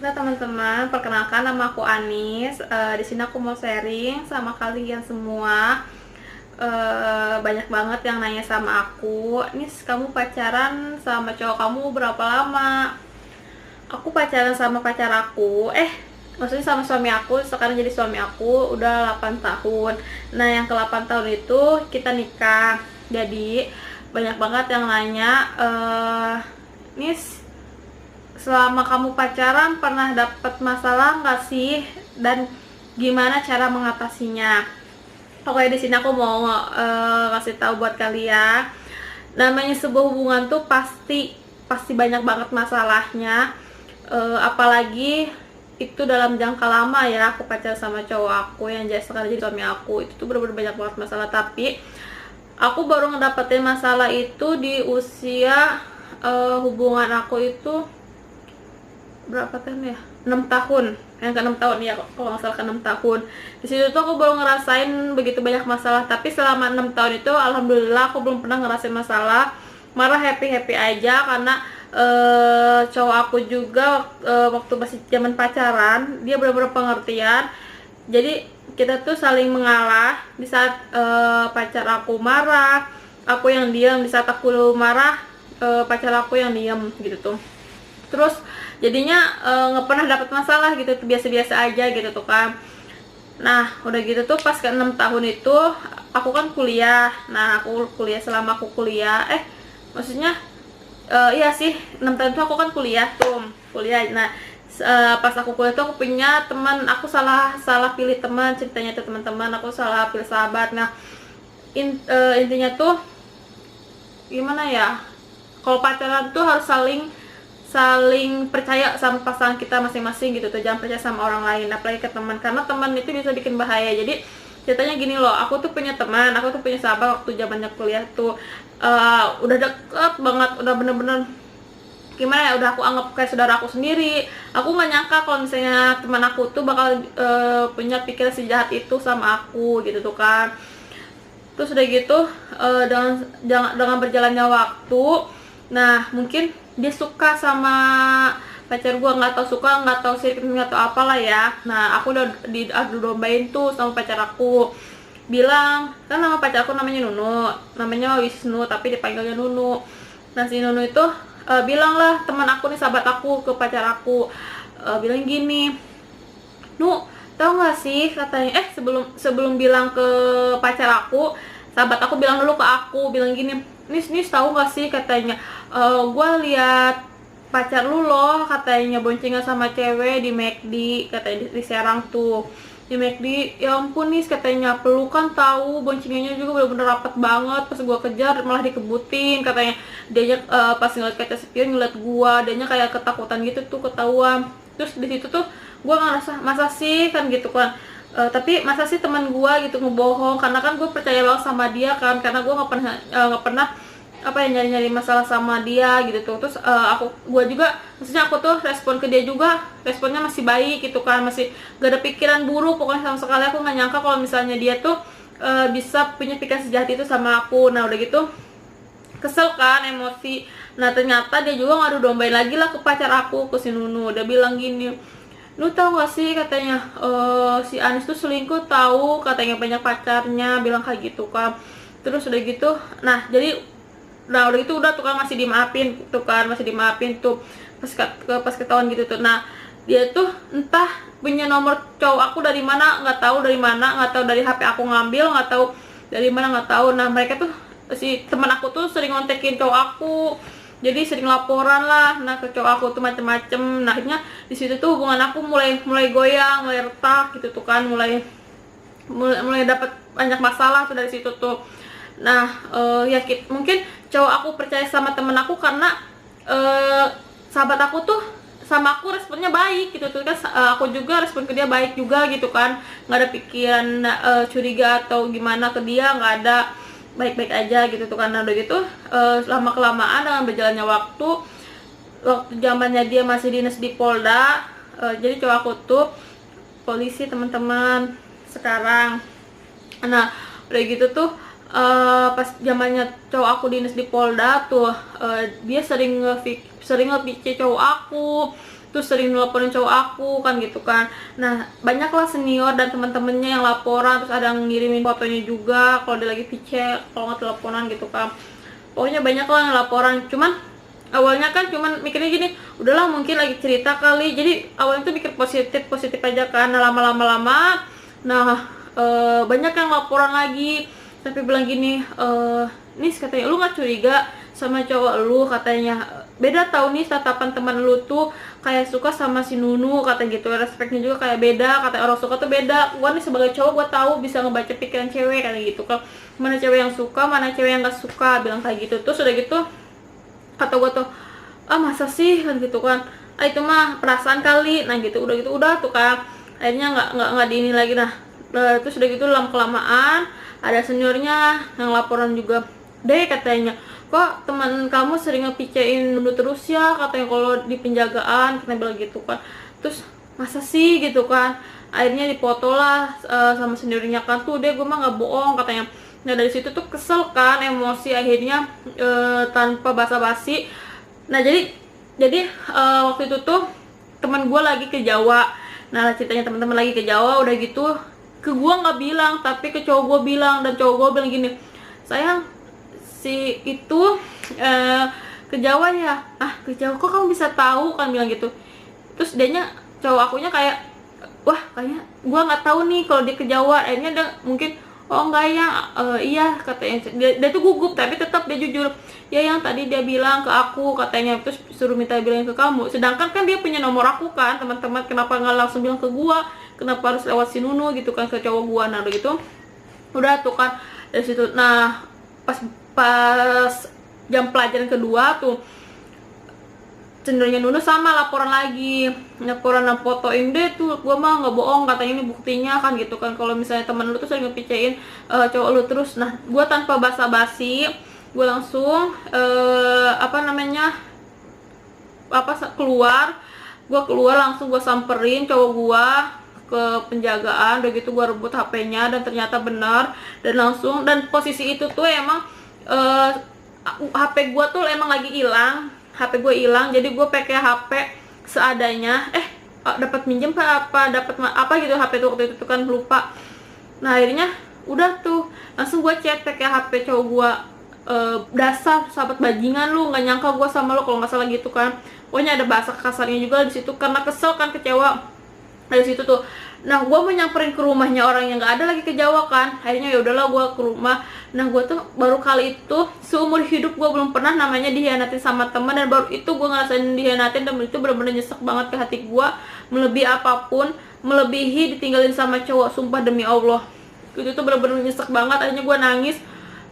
Nah teman-teman, perkenalkan nama aku Anis. Di sini aku mau sharing sama kalian semua. Banyak banget yang nanya sama aku, Nis, kamu pacaran sama cowok kamu berapa lama? Aku pacaran sama pacar aku, maksudnya sama suami aku, sekarang jadi suami aku udah 8 tahun. Nah yang ke 8 tahun itu kita nikah. Jadi banyak banget yang nanya, Nis, selama kamu pacaran pernah dapat masalah nggak sih, dan gimana cara mengatasinya? Oke, di sini aku mau kasih tahu buat kalian, namanya sebuah hubungan tuh pasti pasti banyak banget masalahnya. Apalagi itu dalam jangka lama ya, aku pacaran sama cowok aku yang sekarang jadi suami aku, itu tuh bener-bener banyak banget masalah. Tapi aku baru ngedapetin masalah itu di usia hubungan aku itu berapa tahun ya, 6 tahun, yang ke 6 tahun ya, kalau nggak salah ke 6 tahun. Di situ tuh aku baru ngerasain begitu banyak masalah. Tapi selama 6 tahun itu alhamdulillah aku belum pernah ngerasain masalah, malah happy happy aja. Karena cowok aku juga waktu masih zaman pacaran dia benar-benar pengertian. Jadi kita tuh saling mengalah. Di saat pacar aku marah, aku yang diam. Di saat aku marah, pacar aku yang diam gitu tuh. Terus jadinya nggak pernah dapat masalah gitu tuh, biasa-biasa aja gitu tuh kan. Nah udah gitu tuh pas ke 6 tahun itu aku kan kuliah. Nah aku kuliah, selama aku kuliah maksudnya iya sih, 6 tahun tuh aku kan kuliah. Nah pas aku kuliah tuh aku punya teman, aku salah pilih teman, ceritanya tuh teman-teman, aku salah pilih sahabat. Nah intinya tuh gimana ya, kalau pacaran tuh harus saling percaya sama pasangan kita masing-masing gitu tuh. Jangan percaya sama orang lain, apalagi ke teman, karena teman itu bisa bikin bahaya. Jadi ceritanya gini loh, aku tuh punya teman, aku tuh punya sahabat waktu zamannya kuliah tuh udah deket banget, udah bener-bener gimana ya, udah aku anggap kayak saudara aku sendiri. Aku nggak nyangka kalau misalnya teman aku tuh bakal punya pikiran sejahat itu sama aku gitu tuh kan. Terus udah gitu dengan berjalannya waktu, nah mungkin dia suka sama pacar gua, nggak tahu suka, nggak tahu sih, nggak tahu apalah ya. Nah aku udah diadu dombain tuh sama pacar aku, bilang kan nama pacar aku namanya Nunu, namanya Wisnu tapi dipanggilnya Nunu. Nah si Nunu itu bilang lah, teman aku nih, sahabat aku, ke pacar aku, bilang gini, Nu, tahu nggak sih katanya, sebelum bilang ke pacar aku, sahabat aku bilang dulu ke aku, bilang gini, Nis tahu nggak sih katanya, gue lihat pacar lu loh katanya boncengan sama cewek di McD, katanya di Serang tuh, di McD. Ya ampun Nis katanya, pelukan tahu, boncengannya juga bener-bener rapat banget. Pas gue kejar malah dikebutin katanya. Dianya pas ngeliat kaca spion ngeliat gue, dianya kayak ketakutan gitu tuh, ketahuan. Terus di situ tuh gue ngerasa, masa sih kan gitu kan. Tapi masa sih teman gue gitu ngebohong, karena kan gue percaya banget sama dia kan, karena gue nggak pernah apa ya, nyari masalah sama dia gitu tuh. Terus gue juga, maksudnya aku tuh respon ke dia juga, responnya masih baik gitu kan, masih gak ada pikiran buruk pokoknya sama sekali. Aku nggak nyangka kalau misalnya dia tuh bisa punya pikiran sejahat itu sama aku. Nah udah gitu kesel kan, emosi. Nah ternyata dia juga ngadu dombain lagi lah ke pacar aku, ke si Nunu. Dia bilang gini, lu tahu gak sih katanya, si Anis tuh selingkuh tahu katanya, banyak pacarnya, bilang kayak gitu kan. Terus udah gitu, nah udah gitu udah tuh kan, masih dimaafin tuh pas ketahuan gitu tuh. Nah dia tuh entah punya nomor cowok aku dari mana, nggak tahu dari HP aku ngambil, nggak tahu dari mana, nggak tahu. Nah mereka tuh, si teman aku tuh sering ngontekin cowok aku, jadi sering laporan lah nah ke cowok aku tuh macem-macem. Nah akhirnya di situ tuh hubungan aku mulai goyang, mulai retak gitu tuh kan, mulai dapat banyak masalah tuh dari situ tuh. Nah mungkin cowok aku percaya sama temen aku karena sahabat aku tuh sama aku responnya baik gitu tuh kan. Aku juga respon ke dia baik juga gitu kan, nggak ada pikiran curiga atau gimana ke dia, nggak ada, baik-baik aja gitu tuh. Karena udah gitu lama kelamaan dengan berjalannya waktu zamannya dia masih dinas di Polda, jadi cowok aku tuh polisi teman-teman sekarang. Nah udah gitu tuh pas zamannya cowok aku dinas di Polda tuh, dia sering nge-VC cowok aku, terus sering nelponin cowok aku kan gitu kan. Nah banyaklah senior dan teman-temannya yang laporan, terus ada yang ngirimin fotonya juga kalau dia lagi picek, kalau nggak teleponan gitu kan. Pokoknya banyak lah yang laporan. Cuman awalnya kan cuman mikirnya gini, udahlah mungkin lagi cerita kali, jadi awalnya tuh mikir positif aja kan. Nah lama-lama nah banyak yang laporan lagi sampai bilang gini, Nis katanya lu nggak curiga sama cowok lu, katanya beda tau nih tatapan teman lu tuh kayak suka sama si Nunu, kata gitu, respeknya juga kayak beda, kata orang suka tuh beda. Gua nih sebagai cowok gua tahu bisa ngebaca pikiran cewek kayak gitu kan, mana cewek yang suka mana cewek yang nggak suka, bilang kayak gitu. Terus udah gitu kata gua tuh, ah masa sih kan gitu kan, ah itu mah perasaan kali, nah gitu. Udah tuh kan akhirnya nggak di ini lagi. Nah terus udah gitu lama kelamaan ada seniornya yang laporan juga, deh katanya kok teman kamu sering ngepicein Nunu terus ya, katanya kalau di penjagaan, katanya bilang gitu kan. Terus masa sih gitu kan, akhirnya dipoto lah sama seniornya kan, tuh deh gue mah nggak bohong katanya. Nah dari situ tuh kesel kan, emosi, akhirnya tanpa basa-basi. Nah jadi waktu itu tuh teman gue lagi ke Jawa. Nah ceritanya teman-teman lagi ke Jawa, udah gitu ke gue nggak bilang tapi ke cowok gue bilang, dan cowok gue bilang gini, sayang si itu ke Jawa ya. Ah ke Jawa kok kamu bisa tahu, kan bilang gitu. Terus dianya cowok akunya kayak, wah kayaknya gue nggak tahu nih kalau dia ke Jawa. Akhirnya dia mungkin, oh enggak ya, iya katanya. Dia tuh gugup tapi tetap dia jujur, ya yang tadi dia bilang ke aku katanya, terus suruh minta bilang ke kamu. Sedangkan kan dia punya nomor aku kan teman-teman, kenapa nggak langsung bilang ke gua, kenapa harus lewat si Nunu gitu kan ke cowok gua. Nah udah gitu udah tuh kan dari situ. Nah pas jam pelajaran kedua tuh cenderungnya Nunu sama laporan lagi, laporan fotoin deh tuh, gua mah nggak bohong katanya, ini buktinya kan gitu kan, kalau misalnya temen lu tuh sering ngepicein cowok lu terus. Nah gua tanpa basa-basi gua langsung keluar langsung, gua samperin cowok gua ke penjagaan. Udah gitu gua rebut HP-nya dan ternyata benar, dan posisi itu tuh emang HP gua tuh emang lagi hilang. HP gue hilang, jadi gue pakai HP seadanya. Dapat minjem apa dapat apa gitu HP tuh waktu itu kan, lupa. Nah akhirnya udah tuh langsung gue chat pakai HP cowok gue, dasar sahabat bajingan lu, nggak nyangka gue sama lu, kalau nggak salah gitu kan. Pokoknya ada bahasa kasarnya juga di situ karena kesel kan, kecewa dari situ tuh. Nah gue mau nyamperin ke rumahnya orang yang nggak ada lagi ke Jawa kan. Akhirnya ya udahlah gue ke rumah. Nah gue tuh baru kali itu seumur hidup gue belum pernah namanya dihianatin sama teman, dan baru itu gue ngerasain dihianatin, dan itu bener-bener nyesek banget ke hati gue, melebihi apapun, melebihi ditinggalin sama cowok, sumpah demi Allah. Itu tuh bener-bener nyesek banget. Akhirnya gue nangis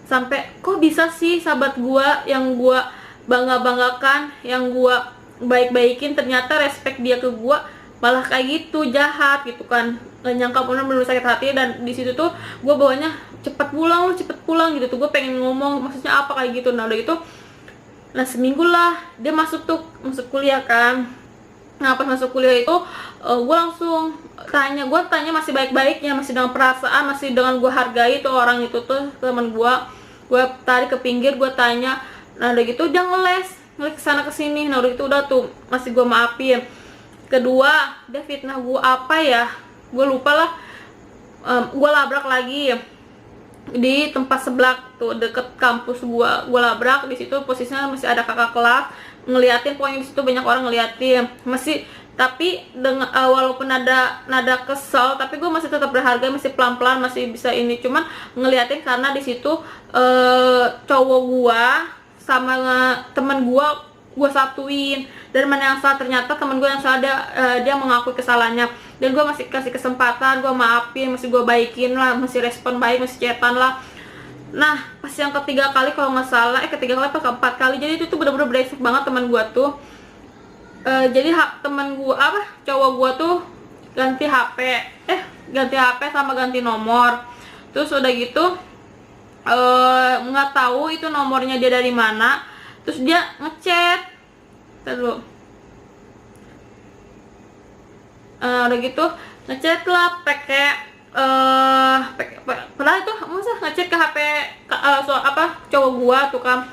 sampai, kok bisa sih sahabat gue yang gue bangga-banggakan, yang gue baik-baikin, ternyata respect dia ke gue malah kayak gitu, jahat gitu kan. Gak nyangka, bener-bener sakit hati. Dan di situ tuh gue bawanya cepet pulang gitu tuh, gue pengen ngomong maksudnya apa kayak gitu. Nah udah gitu, nah seminggu lah dia masuk kuliah kan. Nah pas masuk kuliah itu gue langsung tanya masih baik-baiknya, masih dengan perasaan, masih dengan gue hargai tuh orang itu tuh teman gue tarik ke pinggir, gue tanya. Nah udah gitu dia ngeles kesana kesini. Nah udah gitu udah tuh masih gue maafin. Kedua dia fitnah gue apa ya, gue lupa lah. Gue labrak lagi di tempat sebelah tuh deket kampus gue labrak. Di situ posisinya masih ada kakak kelas ngeliatin, pokoknya di situ banyak orang ngeliatin masih. Tapi dengan walaupun nada kesel, tapi gue masih tetap berharga, masih pelan-pelan, masih bisa ini, cuman ngeliatin karena di situ cowok gue sama temen gue satuin. Dan mana yang salah, ternyata temen gue yang salah, dia mengakui kesalahannya, dan gue masih kasih kesempatan, gue maafin, masih gue baikin lah, masih respon baik, masih chatan lah. Nah pas yang ketiga kali kalau nggak salah, ketiga kali apa keempat kali, jadi itu tuh bener-bener brengsek banget teman gue tuh. Jadi temen gue cowok gue tuh ganti HP sama ganti nomor. Terus udah gitu nggak tahu itu nomornya dia dari mana. Terus dia ngechat dulu, udah gitu ngechat lah pakai padahal itu masa ngechat ke HP cowok gua tuh kan.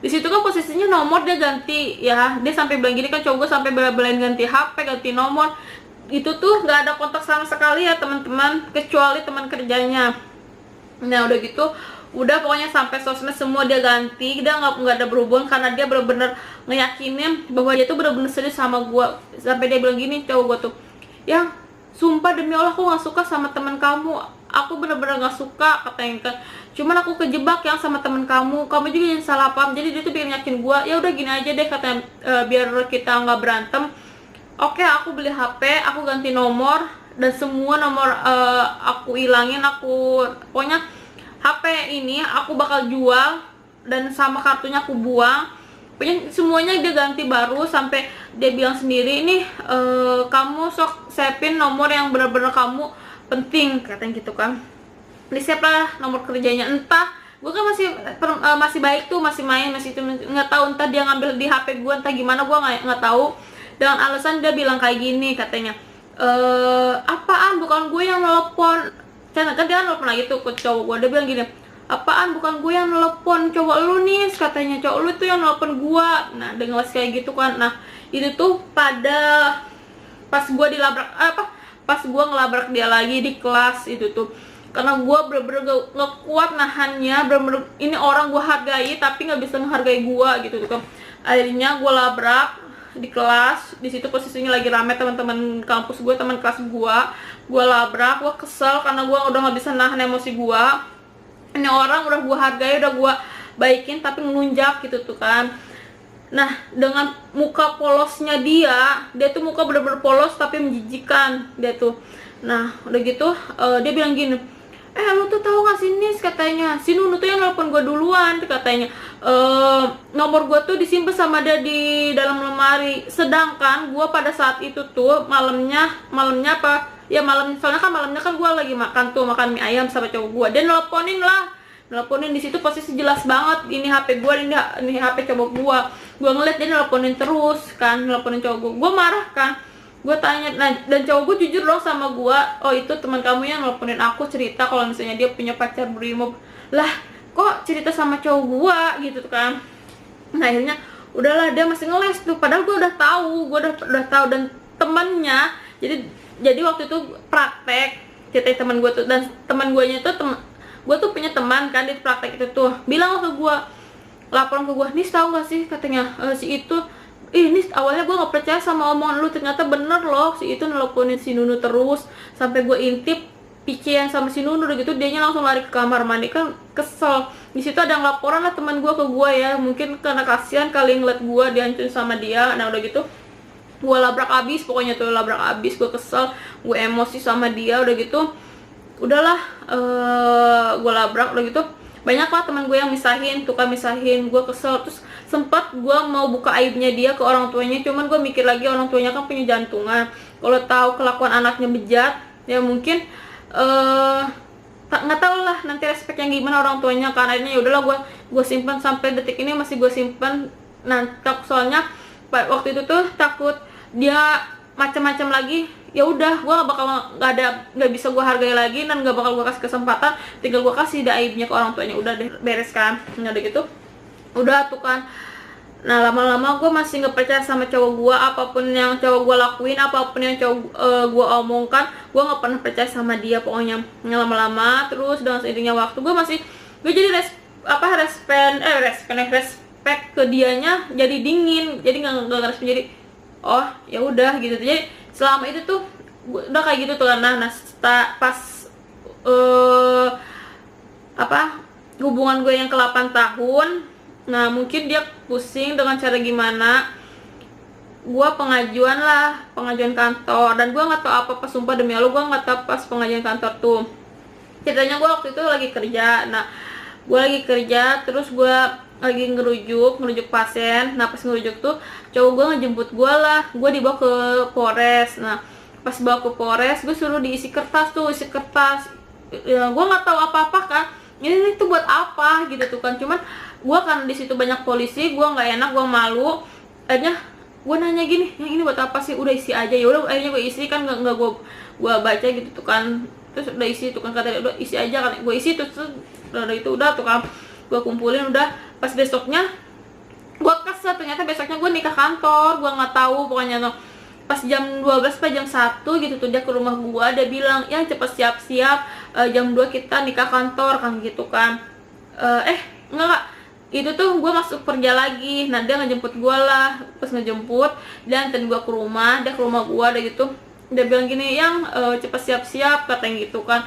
Di situ kan posisinya nomor dia ganti ya, dia sampai bilang gini kan, cowok gue sampai bela-belain ganti HP, ganti nomor. Itu tuh nggak ada kontak sama sekali ya teman-teman, kecuali teman kerjanya. Nah udah gitu, udah pokoknya sampai sosmed semua dia ganti, dia nggak ada berhubungan karena dia bener-bener ngeyakinin bahwa dia tuh bener-bener serius sama gue. Sampai dia bilang gini, cowok gue tuh, yang sumpah demi Allah aku nggak suka sama teman kamu, aku bener-bener nggak suka katanya kan, cuman aku kejebak yang sama teman kamu juga yang salah paham. Jadi dia tuh bikin yakin gue, ya udah gini aja deh katanya, biar kita nggak berantem. Oke, aku beli HP, aku ganti nomor, dan semua nomor aku ilangin, aku pokoknya HP ini aku bakal jual dan sama kartunya aku buang. Pokoknya semuanya dia ganti baru, sampai dia bilang sendiri, ini kamu sok siapin nomor yang benar-benar kamu penting katanya gitu kan. Di-save lah nomor kerjanya. Entah gue kan masih baik tuh, masih main, masih itu nggak tahu, entah dia ngambil di HP gue, entah gimana, gue nggak tahu. Dengan alasan dia bilang kayak gini katanya, apaan bukan gue yang nelpon. Kan dia nelpon lagi tuh ke cowok gue, dia bilang gini, apaan bukan gue yang nelpon, cowok lu nih katanya, cowok lu tuh yang nelpon gue. Nah dengan kayak gitu kan. Nah itu tuh pada pas gue pas gue ngelabrak dia lagi di kelas itu tuh, karena gue bener-bener gak kuat nahannya, bener-bener ini orang gue hargai tapi nggak bisa menghargai gue gitu tuh kan. Akhirnya gue labrak di kelas. Di situ posisinya lagi rame teman-teman kampus gue, teman kelas gue labrak. Gue kesel karena gue udah nggak bisa nahan emosi gue. Ini orang udah gue hargai, udah gue baikin tapi ngelunjak gitu tuh kan. Nah dengan muka polosnya dia tuh muka bener-bener polos tapi menjijikan dia tuh. Nah udah gitu dia bilang gini, lu tuh tahu gak sih Nis, katanya si Nunu tuh yang nelpon gue duluan katanya, nomor gue tuh disimpan sama dia di dalam lemari. Sedangkan gue pada saat itu tuh malamnya apa ya, soalnya kan malamnya kan gue lagi makan mie ayam sama cowok gue. Dia nelponin di situ posisi jelas banget ini HP gue, ini HP cowok gue ngeliat dia nelponin terus kan, nelponin cowok gue marah kan. Gue tanya, nah, dan cowok gue jujur dong sama gue, oh itu teman kamu yang nelponin aku, cerita kalau misalnya dia punya pacar brimob. Lah kok cerita sama cowok gue gitu kan. Nah akhirnya udahlah, dia masih ngeles tuh, padahal gue udah tahu dan temennya, jadi waktu itu praktek cerita teman gue tuh, dan teman gue nya tuh gue tuh punya teman kan di praktek itu tuh, bilang ke gue, laporan ke gue, nih tahu gak sih katanya, si itu ini awalnya gue nggak percaya sama omongan lu, ternyata bener loh si itu nelponin si Nunu terus, sampai gue intip pician sama si Nunu. Udah gitu dianya langsung lari ke kamar mandi kan, kesel. Di situ ada laporan lah teman gue ke gue ya, mungkin karena kasihan kali ngeliat gue dihancurin sama dia. Nah udah gitu gue labrak abis, pokoknya tuh labrak abis, gue kesel, gue emosi sama dia. Udah gitu udahlah, gue labrak. Udah gitu banyak lah teman gue yang tukang misahin, gue kesel. Terus sempat gue mau buka aibnya dia ke orang tuanya, cuman gue mikir lagi orang tuanya kan punya jantungan, kalau tahu kelakuan anaknya bejat ya mungkin nggak tahu lah nanti respeknya gimana orang tuanya. Karena ini ya udahlah, gue simpan sampai detik ini, masih gue simpan. Nah soalnya waktu itu tuh takut dia macam-macam lagi, ya udah gue nggak bisa gue hargai lagi, dan nggak bakal gue kasih kesempatan, tinggal gue kasih aibnya ke orang tuanya, udah deh beres kan. Nah udah gitu udah tuh kan. Nah lama-lama gue masih nggak percaya sama cowok gue, apapun yang cowok gue lakuin, apapun yang cowok gue omongkan, gue nggak pernah percaya sama dia pokoknya. Lama-lama terus dengan seiringnya waktu gue jadi respect ke dianya jadi dingin, jadi nggak respect, jadi oh ya udah gitu. Jadi selama itu tuh udah kayak gitu tuh kan. Nah pas hubungan gue yang ke 8 tahun, nah mungkin dia pusing dengan cara gimana, gue pengajuan kantor, dan gue nggak tahu apa-apa, sumpah demi Allah gue nggak tahu pas pengajuan kantor tuh. Ceritanya gue waktu itu lagi kerja. Nah gue lagi kerja, terus gue lagi ngerujuk pasien. Nah pas ngerujuk tuh cowok gue ngejemput gue lah, gue dibawa ke Polres. Nah pas bawa ke Polres, gue suruh isi kertas ya, gue nggak tahu apa-apa kan, ini tuh buat apa gitu tuh kan. Cuman gue kan di situ banyak polisi, gue nggak enak, gue malu. Akhirnya gue nanya gini, yang ini buat apa sih, udah isi aja. Ya udah akhirnya gue isi kan, nggak gue baca gitu tuh kan. Terus udah isi tuh kan, katanya udah isi aja kan, gue isi. Terus udah itu udah tuh kan gue kumpulin. Udah pas besoknya Gue kesel, ternyata besoknya gue nikah kantor. Gue nggak tahu pokoknya tuh pas jam 12 pas jam 1 gitu tuh dia ke rumah gue, dia bilang ya cepet siap-siap, jam 2 kita nikah kantor kan gitu kan. Enggak, itu tuh gue masuk kerja lagi. Nah dia ngejemput gue lah, pas ngejemput dia anterin gue ke rumah, dia ke rumah gue udah gitu dia bilang gini, yang cepet siap-siap katanya gitu kan,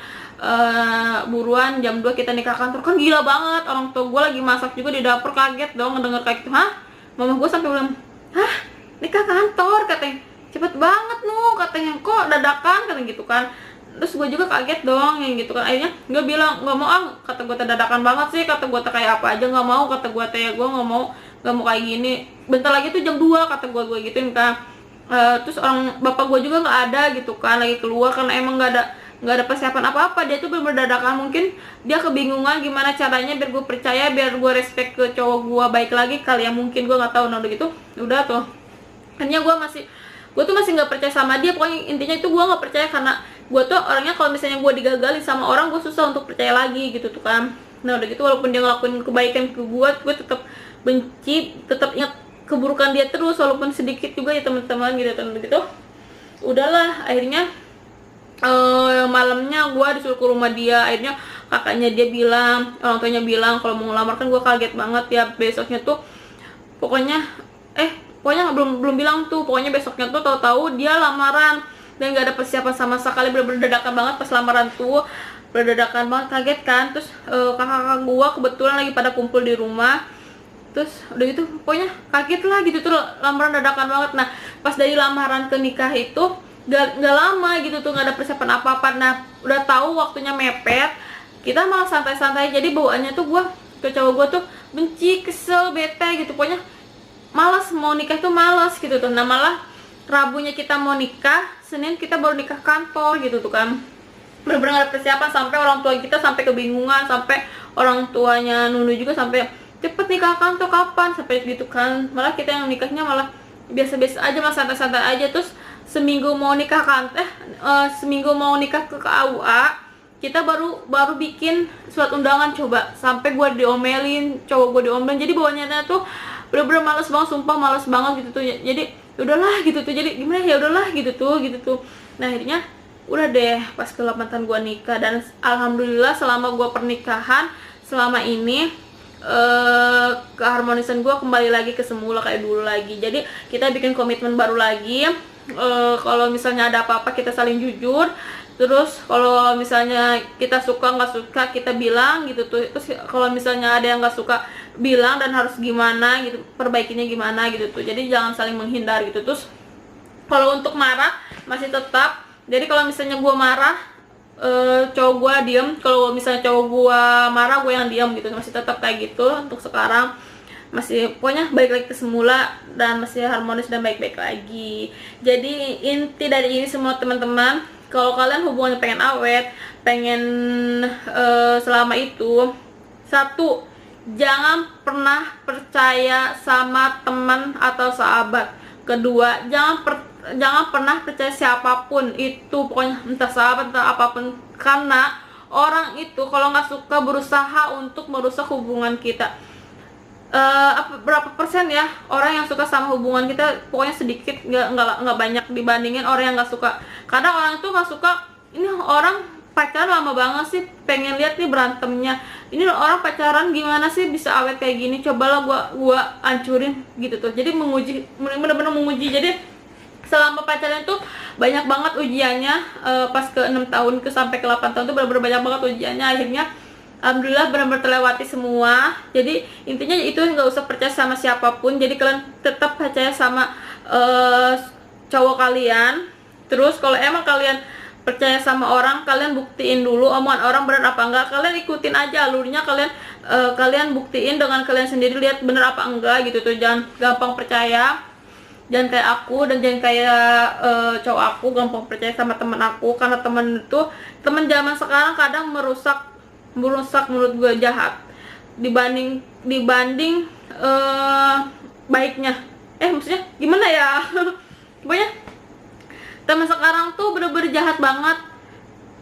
buruan jam 2 kita nikah kantor. Kan gila banget, orang tua gue lagi masak juga di dapur, kaget dong ngedenger kayak gitu. Hah, mama gue sampai bilang, hah nikah kantor katanya, cepet banget nu katanya, kok dadakan katanya gitu kan. Terus gue juga kaget dong yang gitu kan. Akhirnya gue bilang nggak mau, kata gue dadakan banget sih, kata gue kayak apa aja nggak mau, kata gue gue nggak mau kayak gini, bentar lagi tuh jam 2 kata gue gituin kan. Terus orang bapak gue juga nggak ada gitu kan, lagi keluar karena emang nggak ada persiapan apa-apa. Dia tuh bener-bener dadakan, mungkin dia kebingungan gimana caranya biar gue percaya, biar gue respect ke cowok gue baik lagi kali ya, mungkin gue nggak tahu. Nah udah gitu udah tuh hanya gue tuh masih nggak percaya sama dia. Pokoknya intinya itu gue nggak percaya, karena gue tuh orangnya kalau misalnya gue digagalin sama orang, gue susah untuk percaya lagi gitu tuh kan. Nah udah gitu walaupun dia ngelakuin kebaikan ke gue tetap benci, tetap ingat keburukan dia terus walaupun sedikit juga ya teman-teman gitu. Udahlah akhirnya malamnya gue disuruh ke rumah dia. Akhirnya kakaknya dia bilang, orang tuanya bilang kalau mau ngelamar. Kan gue kaget banget ya. Besoknya tuh pokoknya belum bilang tuh, pokoknya besoknya tuh tahu-tahu dia lamaran dan gak ada persiapan sama sekali, bener-bener dadakan banget pas lamaran tuh, berdadakan banget, kaget kan. Terus kakak-kakak gua kebetulan lagi pada kumpul di rumah, terus udah gitu pokoknya kaget lah gitu tuh, lamaran dadakan banget. Nah pas dari lamaran ke nikah itu gak lama gitu tuh, gak ada persiapan apa-apa. Nah udah tahu waktunya mepet, kita malah santai-santai. Jadi bawaannya tuh gua ke cowok gua tuh benci, kesel, bete gitu, pokoknya malas mau nikah tuh, malas gitu tuh. Nah malah Rabunya kita mau nikah, Senin kita baru nikah kantor gitu tuh kan. Bener-bener gak ada persiapan, sampai orang tua kita sampai kebingungan, sampai orang tuanya Nunu juga sampai cepet nikah kantor kapan, sampai gitu kan. Malah kita yang nikahnya malah biasa-biasa aja, malah santai-santai aja. Terus seminggu mau nikah seminggu mau nikah ke KUA, kita baru bikin surat undangan coba, sampai gue diomelin, cowok gue diomelin. Jadi bawahnya tuh bener-bener males banget, sumpah males banget gitu tuh. Jadi udahlah gitu tuh, jadi gimana ya udahlah gitu tuh. Nah akhirnya udah deh pas ke mantan gue nikah, dan alhamdulillah selama gue pernikahan selama ini keharmonisan gue kembali lagi ke semula kayak dulu lagi. Jadi kita bikin komitmen baru lagi, kalau misalnya ada apa-apa kita saling jujur. Terus kalau misalnya kita suka nggak suka kita bilang gitu tuh. Terus kalau misalnya ada yang nggak suka bilang dan harus gimana gitu, perbaikinya gimana gitu tuh. Jadi jangan saling menghindar gitu. Terus kalau untuk marah masih tetap. Jadi kalau misalnya gue marah, cowok gue diem. Kalau misalnya cowok gue marah, gue yang diem gitu. Masih tetap kayak gitu untuk sekarang. Masih pokoknya balik lagi ke semula dan masih harmonis dan baik-baik lagi. Jadi inti dari ini semua teman-teman, kalau kalian hubungannya pengen awet, pengen selama itu, satu, jangan pernah percaya sama teman atau sahabat. Kedua, jangan pernah percaya siapapun itu, pokoknya entah sahabat entah apapun, karena orang itu kalau nggak suka berusaha untuk merusak hubungan kita. Berapa persen ya orang yang suka sama hubungan kita? Pokoknya sedikit, nggak banyak dibandingin orang yang nggak suka. Kadang orang itu nggak suka, ini orang pacaran lama banget sih, pengen lihat nih berantemnya. Ini orang pacaran gimana sih bisa awet kayak gini, cobalah gua hancurin gitu tuh. Jadi bener-bener menguji. Jadi selama pacaran tuh banyak banget ujiannya. Pas ke 6 tahun sampai ke 8 tahun tuh bener-bener banyak banget ujiannya. Akhirnya alhamdulillah benar-benar terlewati semua. Jadi intinya itu, nggak usah percaya sama siapapun. Jadi kalian tetap percaya sama cowok kalian. Terus kalau emang kalian percaya sama orang, kalian buktiin dulu omongan orang benar apa enggak. Kalian ikutin aja alurnya, kalian buktiin dengan kalian sendiri, lihat bener apa enggak gitu tuh. Jangan gampang percaya, jangan kayak aku, dan jangan kayak cowok aku gampang percaya sama teman aku. Karena teman zaman sekarang kadang merusak menurut gue jahat dibanding baiknya. Maksudnya gimana ya? Pokoknya teman sekarang tuh bener-bener jahat banget,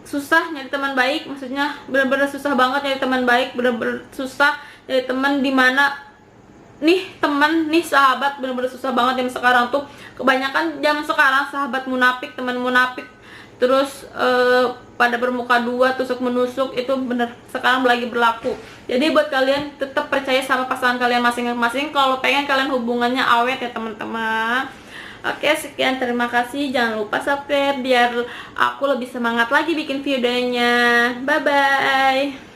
susah nyari teman baik. Maksudnya bener-bener susah banget nyari teman baik, bener-bener susah nyari teman dimana nih teman, nih sahabat bener-bener susah banget yang sekarang tuh. Kebanyakan zaman sekarang sahabat munafik, teman munafik, terus pada bermuka dua, tusuk menusuk, itu bener sekarang lagi berlaku. Jadi buat kalian tetap percaya sama pasangan kalian masing-masing kalau pengen kalian hubungannya awet ya teman-teman. Oke, sekian, terima kasih. Jangan lupa subscribe biar aku lebih semangat lagi bikin videonya. Bye bye.